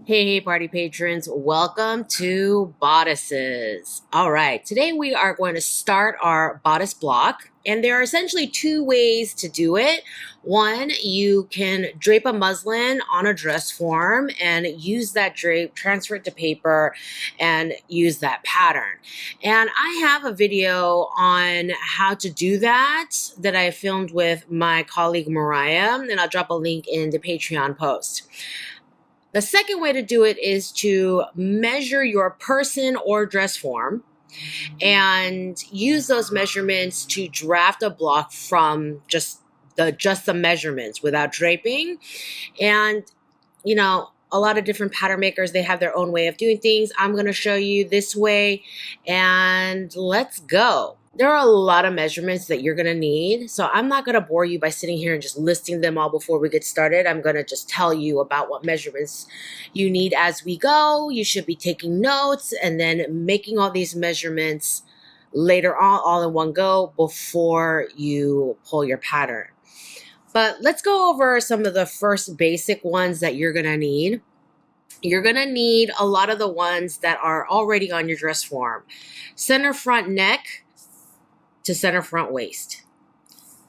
Hey, party patrons, welcome to Bodices. All right, today we are going to start our bodice block, and there are essentially two ways to do it. One, you can drape a muslin on a dress form and use that drape, transfer it to paper, and use that pattern. And I have a video on how to do that I filmed with my colleague Mariah, and I'll drop a link in the Patreon post. The second way to do it is to measure your person or dress form and use those measurements to draft a block from just the measurements without draping. And a lot of different pattern makers, they have their own way of doing things. I'm going to show you this way, and let's go. There are a lot of measurements that you're going to need, so I'm not going to bore you by sitting here and just listing them all before we get started. I'm going to just tell you about what measurements you need as we go. You should be taking notes and then making all these measurements later on all in one go before you pull your pattern. But let's go over some of the first basic ones that you're going to need. You're going to need a lot of the ones that are already on your dress form. Center front neck to center front waist.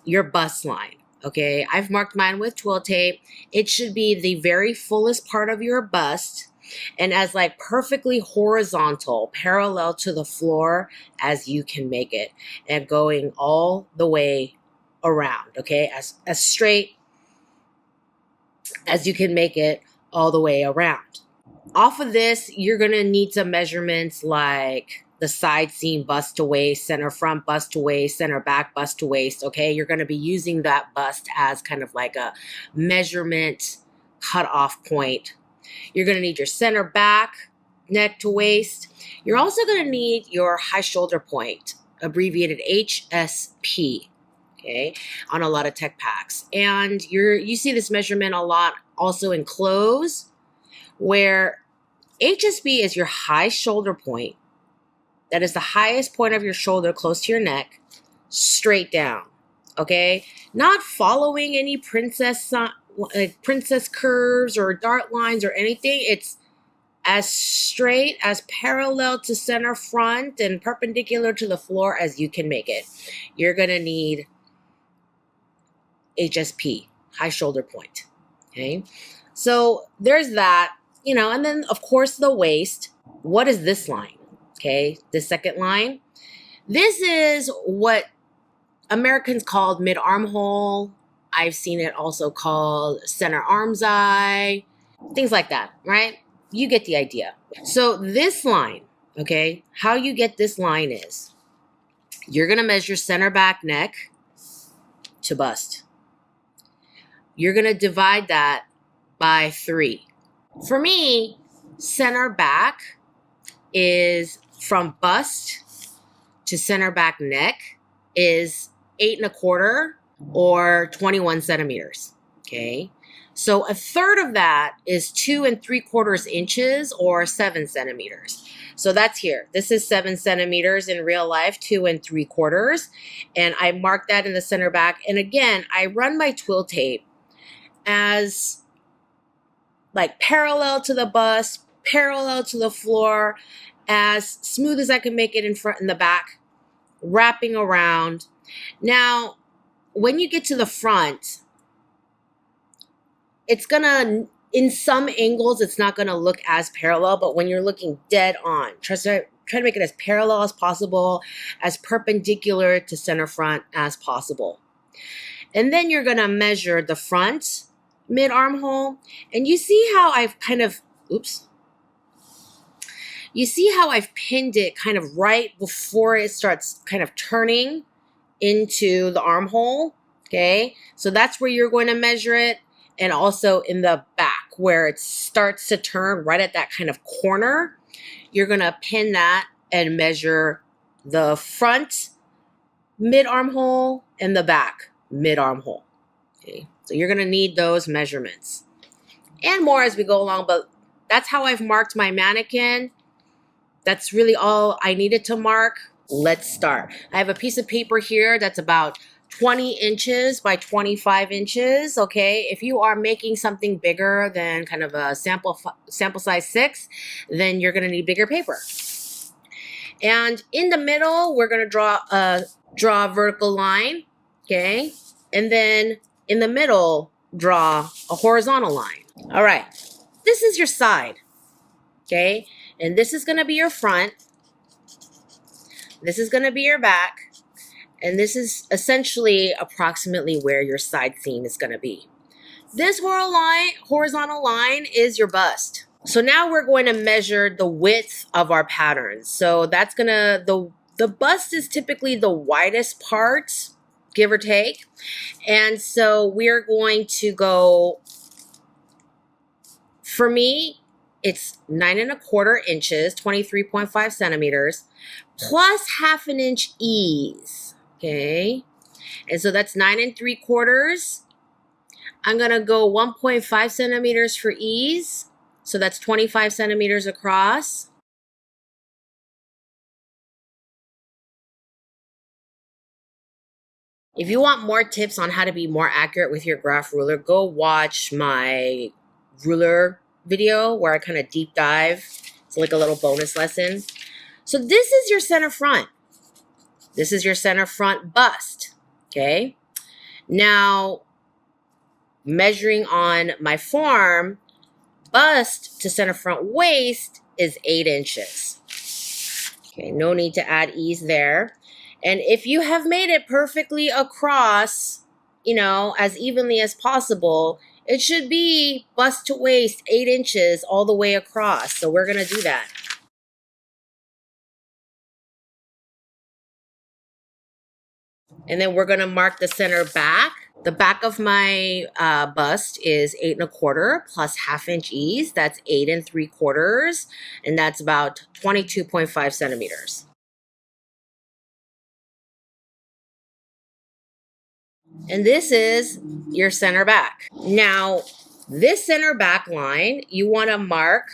Your bust line, okay? I've marked mine with twill tape. It should be the very fullest part of your bust and as like perfectly horizontal, parallel to the floor as you can make it, and going all the way around, okay? As straight as you can make it all the way around. Off of this, you're going to need some measurements like the side seam bust to waist, center front bust to waist, center back bust to waist, okay? You're going to be using that bust as kind of like a measurement cutoff point. You're going to need your center back, neck to waist. You're also going to need your high shoulder point, abbreviated HSP, okay, on a lot of tech packs. And you see this measurement a lot also in clothes, where HSP is your high shoulder point. That is the highest point of your shoulder close to your neck, straight down, okay? Not following any princess curves or dart lines or anything. It's as straight, as parallel to center front and perpendicular to the floor as you can make it. You're going to need HSP, high shoulder point, okay? So there's that, and then of course the waist. What is this line? Okay, the second line. This is what Americans called mid-armhole. I've seen it also called center arm's eye, things like that, right? You get the idea. So this line, okay, how you get this line is you're going to measure center back neck to bust. You're going to divide that by 3. For me, center back is from bust to center back neck is 8.25 or 21 centimeters. Okay. So a third of that is 2.75 inches or 7 centimeters. So that's here. This is 7 centimeters in real life, 2.75. And I mark that in the center back. And again, I run my twill tape as like parallel to the bust, parallel to the floor, as smooth as I can make it in front and the back, wrapping around. Now, when you get to the front, it's gonna, in some angles, it's not gonna look as parallel, but when you're looking dead on, try to make it as parallel as possible, as perpendicular to center front as possible. And then you're gonna measure the front mid-armhole, and you see how I've kind of, you see how I've pinned it kind of right before it starts kind of turning into the armhole, okay? So that's where you're going to measure it, and also in the back where it starts to turn right at that kind of corner, you're going to pin that and measure the front mid-armhole and the back mid-armhole, okay? So you're going to need those measurements and more as we go along, but that's how I've marked my mannequin. That's really all I needed to mark. Let's start. I have a piece of paper here that's about 20 inches by 25 inches, okay? If you are making something bigger than kind of a sample size 6, then you're gonna need bigger paper. And in the middle, we're gonna draw a vertical line, okay? And then in the middle, draw a horizontal line. All right, this is your side, okay? And this is gonna be your front. This is gonna be your back. And this is essentially approximately where your side seam is gonna be. This horizontal line is your bust. So now we're going to measure the width of our pattern. So that's gonna, the bust is typically the widest part, give or take. And so we're going to go, for me, it's 9¼ inches, 23.5 centimeters, plus 1/2 inch ease, okay? And so that's 9¾ I'm gonna go 1.5 centimeters for ease. So that's 25 centimeters across. If you want more tips on how to be more accurate with your graph ruler, go watch my ruler video where I kind of deep dive. It's like a little bonus lesson. So this is your center front. This is your center front bust, okay? Now, measuring on my form, bust to center front waist is 8 inches. Okay, no need to add ease there. And if you have made it perfectly across, you know, as evenly as possible, it should be bust to waist 8 inches all the way across. So we're gonna do that. And then we're gonna mark the center back. The back of my bust is 8¼ plus 1/2 inch ease. That's 8¾ and that's about 22.5 centimeters. And this is your center back. Now, this center back line, you want to mark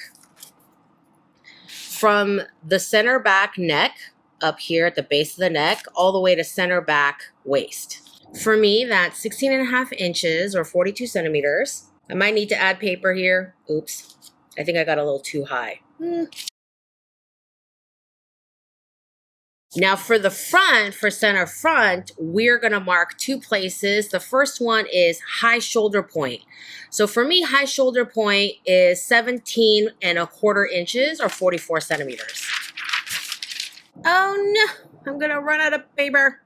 from the center back neck up here at the base of the neck all the way to center back waist. For me, that's 16½ inches or 42 centimeters. I might need to add paper here. Oops, I think I got a little too high. Now for the front, for center front, we're gonna mark 2 places. The first one is high shoulder point. So for me, high shoulder point is 17¼ inches or 44 centimeters. Oh no, I'm gonna run out of paper.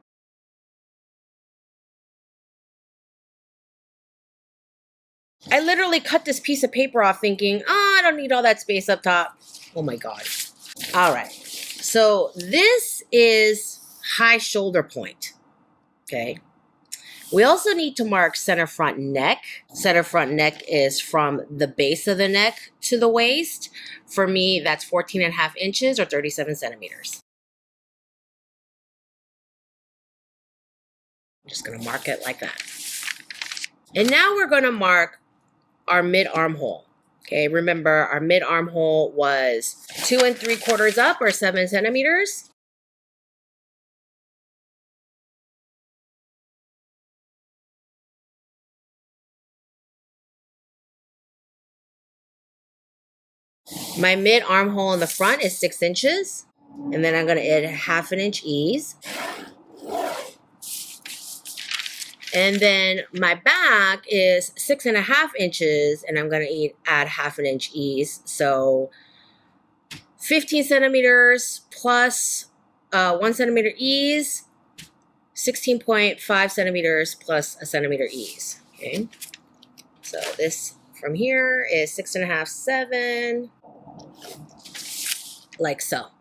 I literally cut this piece of paper off thinking, oh, I don't need all that space up top. Oh my God. All right. So this is high shoulder point, okay? We also need to mark center front neck. Center front neck is from the base of the neck to the waist. For me, that's 14½ inches or 37 centimeters. I'm just gonna mark it like that. And now we're gonna mark our mid armhole. Okay, remember our mid armhole was 2 3/4 up or 7 centimeters. My mid armhole in the front is 6 inches. And then I'm gonna add 1/2 inch ease. And then my back is 6½ inches, and I'm gonna add 1/2 inch ease. So 15 centimeters plus 1 centimeter ease, 16.5 centimeters plus a centimeter ease. Okay, so this from here is 6½, 7, like so.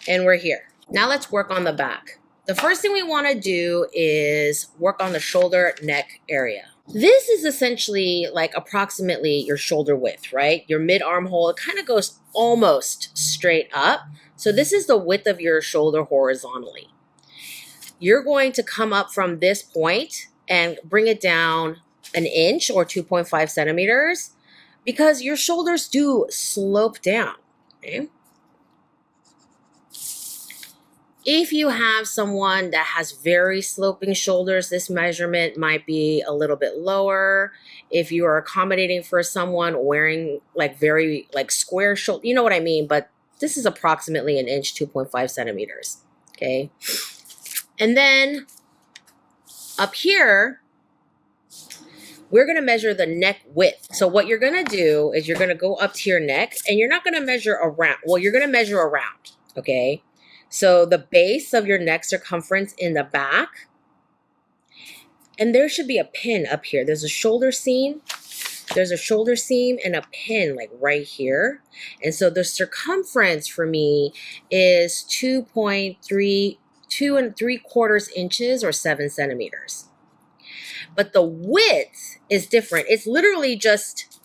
And we're here. Now let's work on the back. The first thing we want to do is work on the shoulder neck area. This is essentially like approximately your shoulder width, right? Your mid armhole, it kind of goes almost straight up. So this is the width of your shoulder horizontally. You're going to come up from this point and bring it down 1 inch or 2.5 centimeters because your shoulders do slope down, okay? If you have someone that has very sloping shoulders, this measurement might be a little bit lower. If you are accommodating for someone wearing like very like square shoulder, you know what I mean? But this is approximately an inch, 2.5 centimeters. Okay. And then up here, we're going to measure the neck width. So what you're going to do is you're going to go up to your neck and you're not going to measure around. Well, you're going to measure around. Okay. So the base of your neck circumference in the back, and there should be a pin up here. There's a shoulder seam. There's a shoulder seam and a pin like right here. And so the circumference for me is 2.3 inches or 7 centimeters. But the width is different. It's literally just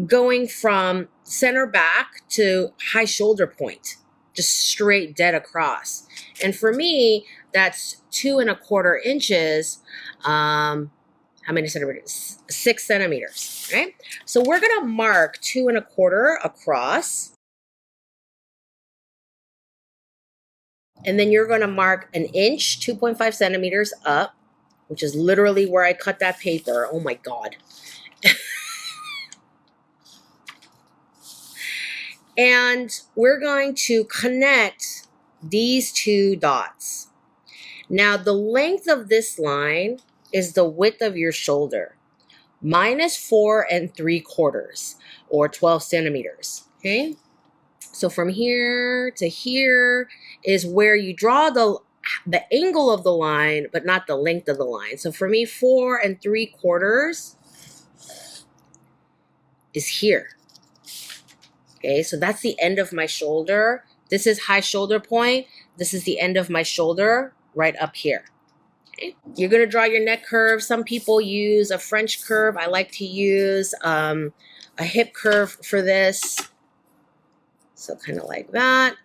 going from center back to high shoulder point. Just straight dead across. And for me, that's 2.25 inches. How many centimeters? 6 centimeters, right? So we're gonna mark 2.25 across. And then you're gonna mark an inch, 2.5 centimeters up, which is literally where I cut that paper. Oh my God. And we're going to connect these two dots. Now, the length of this line is the width of your shoulder, minus 4.75 or 12 centimeters, okay? So from here to here is where you draw the angle of the line, but not the length of the line. So for me, 4.75 is here. Okay, so that's the end of my shoulder. This is high shoulder point. This is the end of my shoulder right up here. Okay. You're going to draw your neck curve. Some people use a French curve. I like to use a hip curve for this. So kind of like that.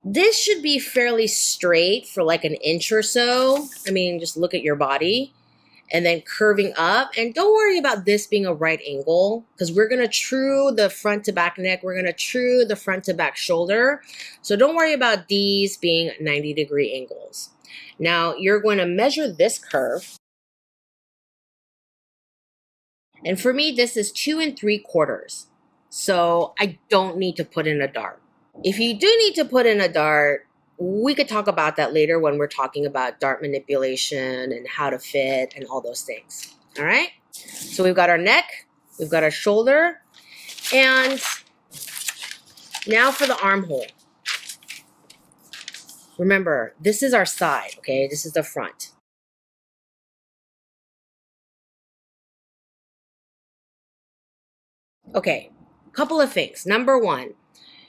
This should be fairly straight for like an inch or so. I mean, just look at your body. And then curving up. And don't worry about this being a right angle because we're going to true the front to back neck. We're going to true the front to back shoulder. So don't worry about these being 90-degree angles. Now you're going to measure this curve. And for me, this is 2.75. So I don't need to put in a dart. If you do need to put in a dart, we could talk about that later when we're talking about dart manipulation and how to fit and all those things. All right. So we've got our neck, we've got our shoulder, and now for the armhole. Remember, this is our side, okay? This is the front. Okay, couple of things. Number one,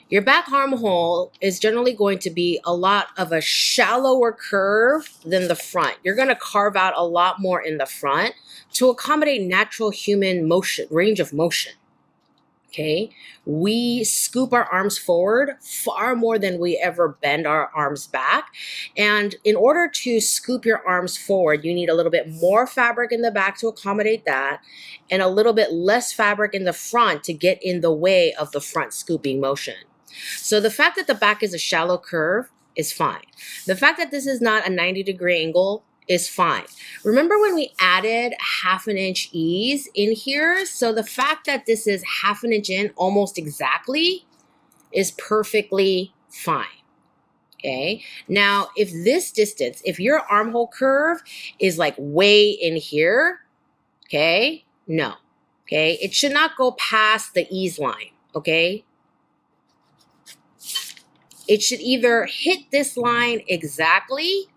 your back armhole is generally going to be a lot of a shallower curve than the front. You're going to carve out a lot more in the front to accommodate natural human motion, range of motion. Okay, we scoop our arms forward far more than we ever bend our arms back. And in order to scoop your arms forward, you need a little bit more fabric in the back to accommodate that, and a little bit less fabric in the front to get in the way of the front scooping motion. So the fact that the back is a shallow curve is fine. The fact that this is not a 90-degree angle is fine. Remember when we added 1/2 inch ease in here? So the fact that this is 1/2 inch in almost exactly is perfectly fine. Okay. Now, if this distance, if your armhole curve is like way in here, okay, no. Okay. It should not go past the ease line. Okay. It should either hit this line exactly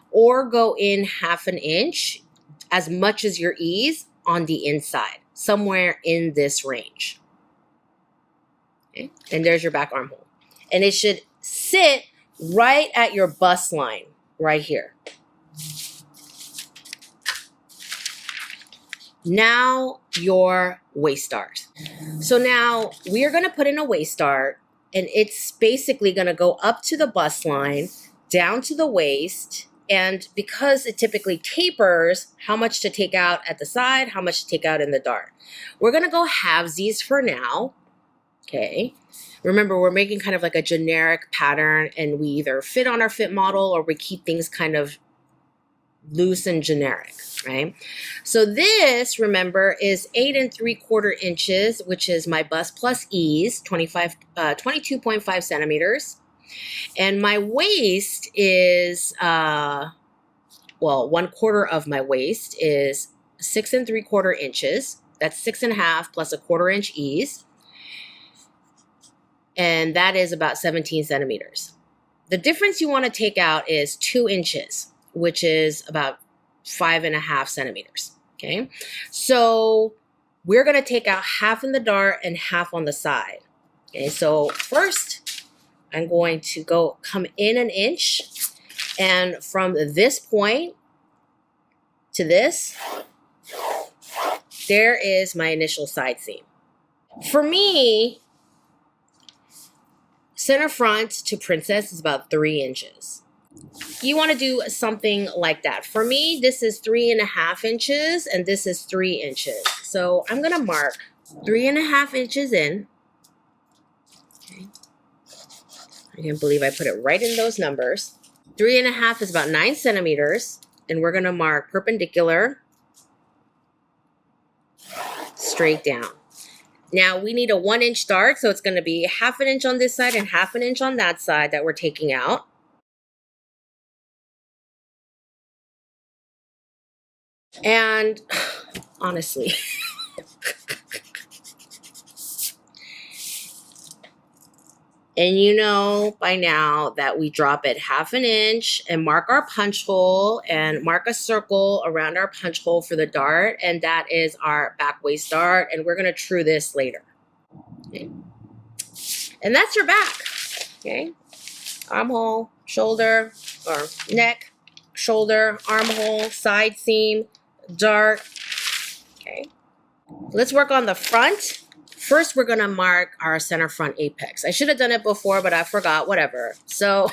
or go in 1/2 inch, as much as your ease on the inside, somewhere in this range. Okay. And there's your back armhole. And it should sit right at your bust line, right here. Now your waist dart. So now we are going to put in a waist dart, and it's basically going to go up to the bust line, down to the waist. And because it typically tapers, how much to take out at the side, how much to take out in the dart. We're going to go halvesies for now. Okay. Remember, we're making kind of like a generic pattern, and we either fit on our fit model or we keep things kind of loose and generic, right? So this, remember, is 8 3/4 inches, which is my bust plus ease, 22.5 centimeters. And my waist is, well, 1/4 of my waist is 6 3/4 inches. That's 6.5 plus a 1/4 inch ease. And that is about 17 centimeters. The difference you want to take out is 2 inches, which is about 5.5 centimeters. Okay. So we're going to take out half in the dart and half on the side. Okay. So first I'm going to come in an inch, and from this point to this, there is my initial side seam. For me, center front to princess is about 3 inches. You want to do something like that. For me, this is 3.5 inches and this is 3 inches. So I'm going to mark 3.5 inches in. Okay. I can't believe I put it right in those numbers. 3.5 is about 9 centimeters. And we're going to mark perpendicular straight down. Now we need a 1 inch dart. So it's going to be 1/2 inch on this side and 1/2 inch on that side that we're taking out. And honestly, and you know by now that we drop it 1/2 inch and mark our punch hole and mark a circle around our punch hole for the dart. And that is our back waist dart. And we're going to true this later. Okay. And that's your back. Okay. Armhole, shoulder, or neck, shoulder, armhole, side seam, dart. Okay. Let's work on the front. First, we're going to mark our center front apex. I should have done it before, but I forgot, whatever. So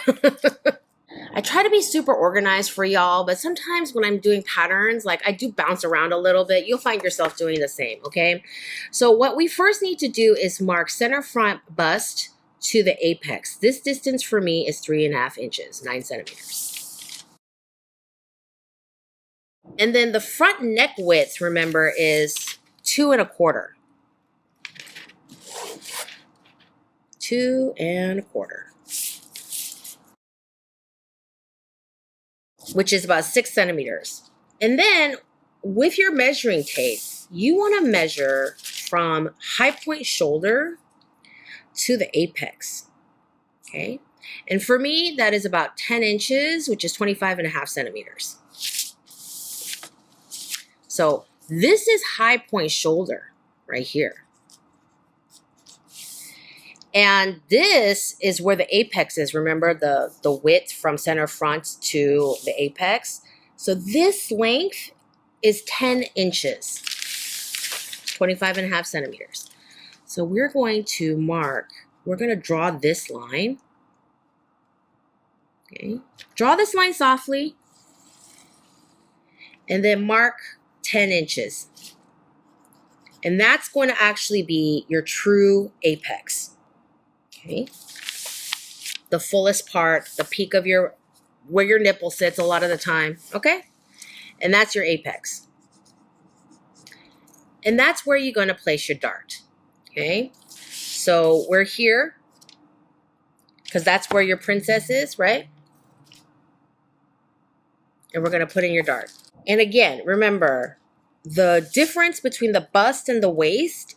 I try to be super organized for y'all, but sometimes when I'm doing patterns, like I do bounce around a little bit. You'll find yourself doing the same, okay? So what we first need to do is mark center front bust to the apex. This distance for me is 3.5 inches, 9 centimeters. And then the front neck width, remember, is 2 1/4. 2 1/4, which is about 6 centimeters. And then with your measuring tape, you want to measure from high point shoulder to the apex. Okay. And for me, that is about 10 inches, which is 25.5 centimeters. So this is high point shoulder right here. And this is where the apex is. Remember the width from center front to the apex. So this length is 10 inches, 25.5 centimeters. So we're going to mark, we're going to draw this line. Okay. Draw this line softly. And then mark 10 inches. And that's going to actually be your true apex. Okay. The fullest part, the peak of where your nipple sits a lot of the time. Okay. And that's your apex. And that's where you're going to place your dart. Okay. So we're here because that's where your princess is, right? And we're going to put in your dart. And again, remember the difference between the bust and the waist.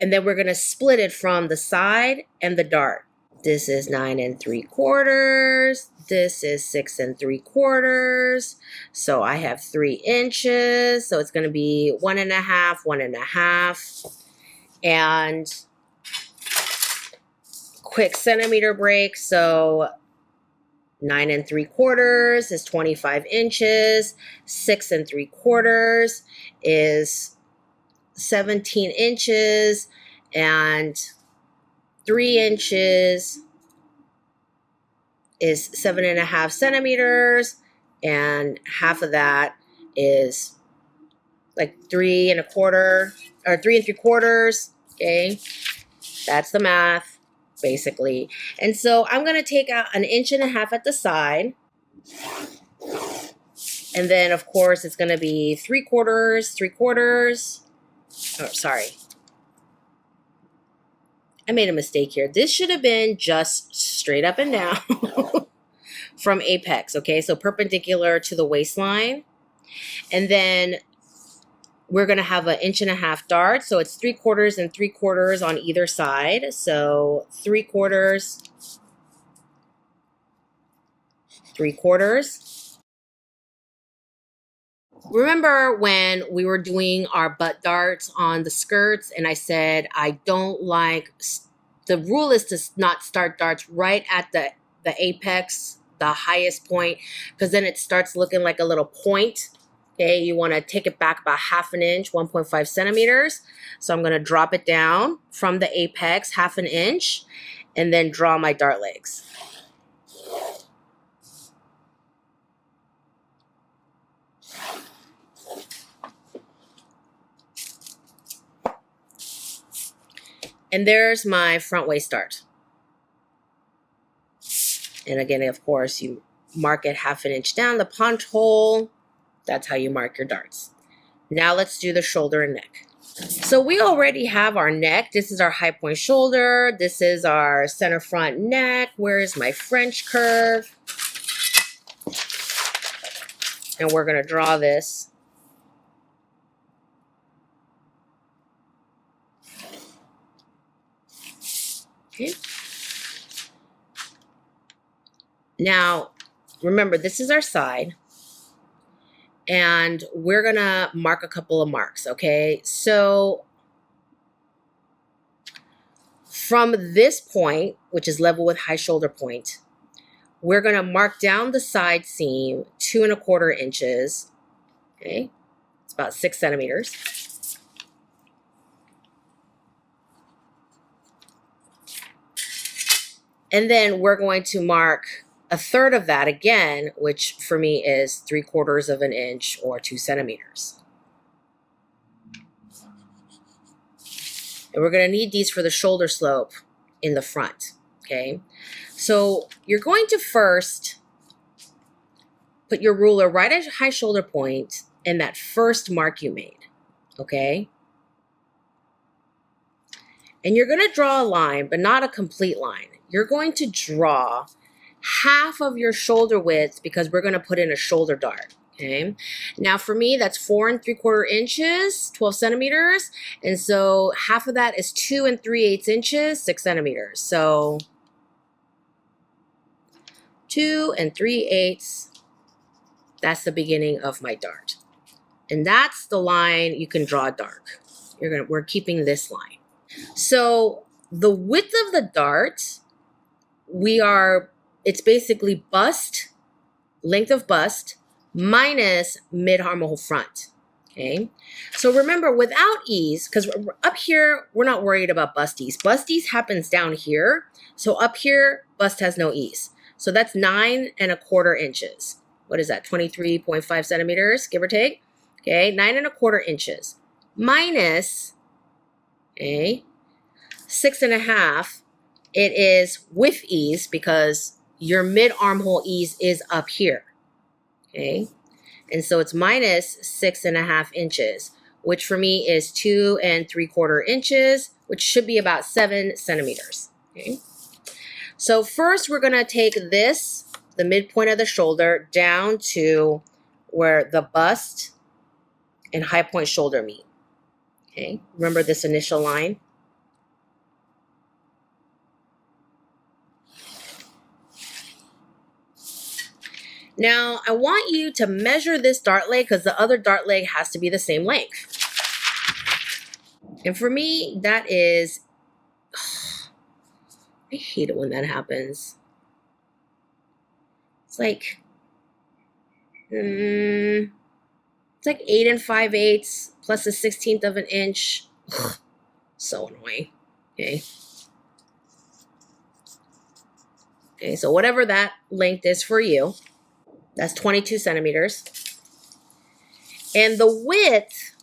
And then we're going to split it from the side and the dart. This is 9 3/4. This is 6 3/4. So I have 3 inches. So it's going to be 1.5, 1.5. And quick centimeter break. So 9 3/4 is 25 inches. 6 3/4 is 17 inches, and 3 inches is 7.5 centimeters, and half of that is like 3 1/4 or 3 3/4. Okay. That's the math, basically. And so I'm going to take out 1.5 inches at the side. And then, of course, it's going to be 3/4. Oh, sorry. I made a mistake here. This should have been just straight up and down from apex, okay? So perpendicular to the waistline. And then we're going to have 1.5 inch dart. So it's 3/4 and 3/4 on either side. So 3/4, 3/4. Remember when we were doing our butt darts on the skirts and I said I don't like, the rule is to not start darts right at the apex, the highest point, because then it starts looking like a little point. Okay, you want to take it back about 1/2 inch, 1.5 centimeters. So I'm going to drop it down from the apex 1/2 inch and then draw my dart legs. And there's my front waist dart. And again, of course, you mark it 1/2 inch down the punch hole. That's how you mark your darts. Now let's do the shoulder and neck. So we already have our neck. This is our high point shoulder. This is our center front neck. Where is my French curve? And we're going to draw this. Okay. Now, remember, this is our side. And we're going to mark a couple of marks, okay? So from this point, which is level with high shoulder point, we're going to mark down the side seam 2¼ inches, okay? It's about 6 centimeters. And then we're going to mark 1/3 of that again, which for me is 3/4 inch or 2 centimeters. And we're going to need these for the shoulder slope in the front, okay? So you're going to first put your ruler right at high shoulder point in that first mark you made, okay? And you're going to draw a line, but not a complete line. You're going to draw half of your shoulder width because we're going to put in a shoulder dart. Okay. Now for me, that's 4 3/4 inches, 12 centimeters. And so half of that is 2 3/8 inches, 6 centimeters. So 2 3/8, that's the beginning of my dart. And that's the line you can draw dark. We're keeping this line. So the width of the dart, it's basically bust, length of bust, minus mid-armhole front, okay? So remember, without ease, because up here, we're not worried about bust ease. Bust ease happens down here. So up here, bust has no ease. So that's 9 1/4 inches. What is that, 23.5 centimeters, give or take? Okay, 9 1/4 inches. Minus, okay, 6 1/2. It is with ease because your mid-armhole ease is up here. Okay, and so it's minus 6 1/2 inches, which for me is 2 3/4 inches, which should be about 7 centimeters. Okay, so first we're going to take this, the midpoint of the shoulder, down to where the bust and high point shoulder meet. Okay, remember this initial line? Now, I want you to measure this dart leg because the other dart leg has to be the same length. And for me, that is, I hate it when that happens. It's like, it's like 8 5/8 plus a 1/16 of an inch. So annoying, okay? Okay, so whatever that length is for you, that's 22 centimeters. And the width,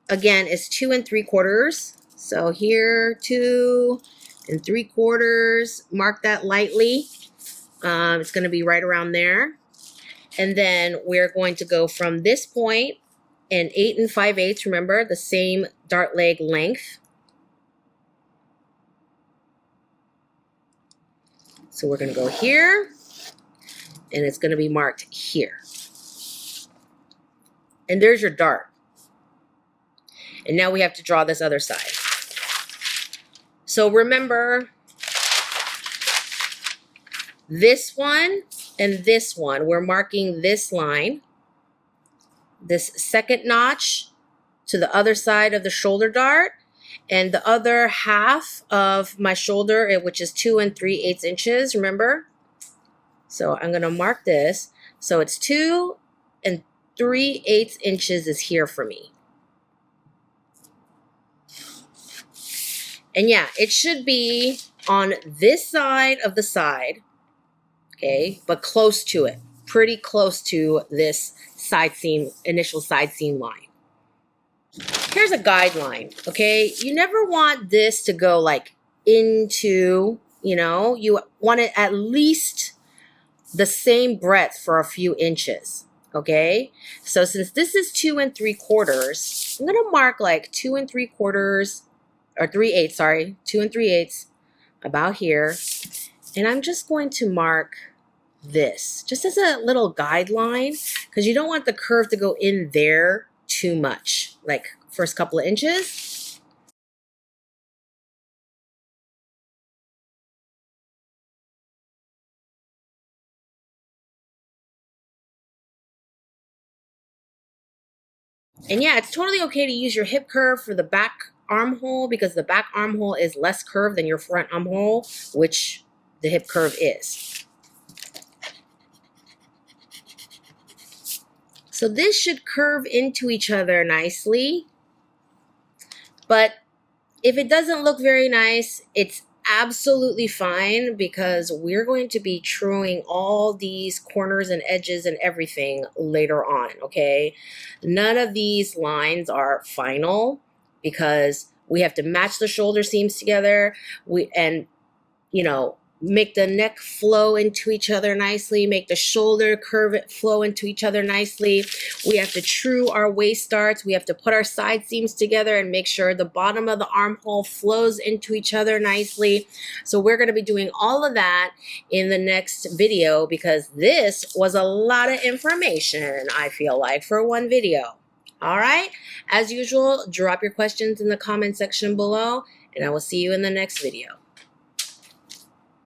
again, is 2 3/4. So here, 2 and 3/4. Mark that lightly. It's going to be right around there. And then we're going to go from this point and 8 5/8. Remember, the same dart leg length. So we're going to go here, and it's going to be marked here. And there's your dart. And now we have to draw this other side. So remember, this one and this one, we're marking this line, this second notch to the other side of the shoulder dart, and the other half of my shoulder, which is 2 3/8 inches, remember? So I'm going to mark this. So it's 2 3/8 inches is here for me. And yeah, it should be on this side of the side, okay, but close to it, pretty close to this side seam, initial side seam line. Here's a guideline, okay? You never want this to go like into, you know, you want it at least the same breadth for a few inches, okay? So since this is 2 3/4, I'm gonna mark like 2 3/4, or 3/8, sorry, 2 3/8, about here. And I'm just going to mark this just as a little guideline, because you don't want the curve to go in there too much, like first couple of inches. And yeah, it's totally okay to use your hip curve for the back armhole, because the back armhole is less curved than your front armhole, which the hip curve is. So this should curve into each other nicely. But if it doesn't look very nice, it's absolutely fine, because we're going to be truing all these corners and edges and everything later on, okay? None of these lines are final, because we have to match the shoulder seams together. And you know, make the neck flow into each other nicely, make the shoulder curve flow into each other nicely. We have to true our waist darts. We have to put our side seams together and make sure the bottom of the armhole flows into each other nicely. So we're going to be doing all of that in the next video, because this was a lot of information, I feel like, for one video. All right, as usual, drop your questions in the comment section below, and I will see you in the next video.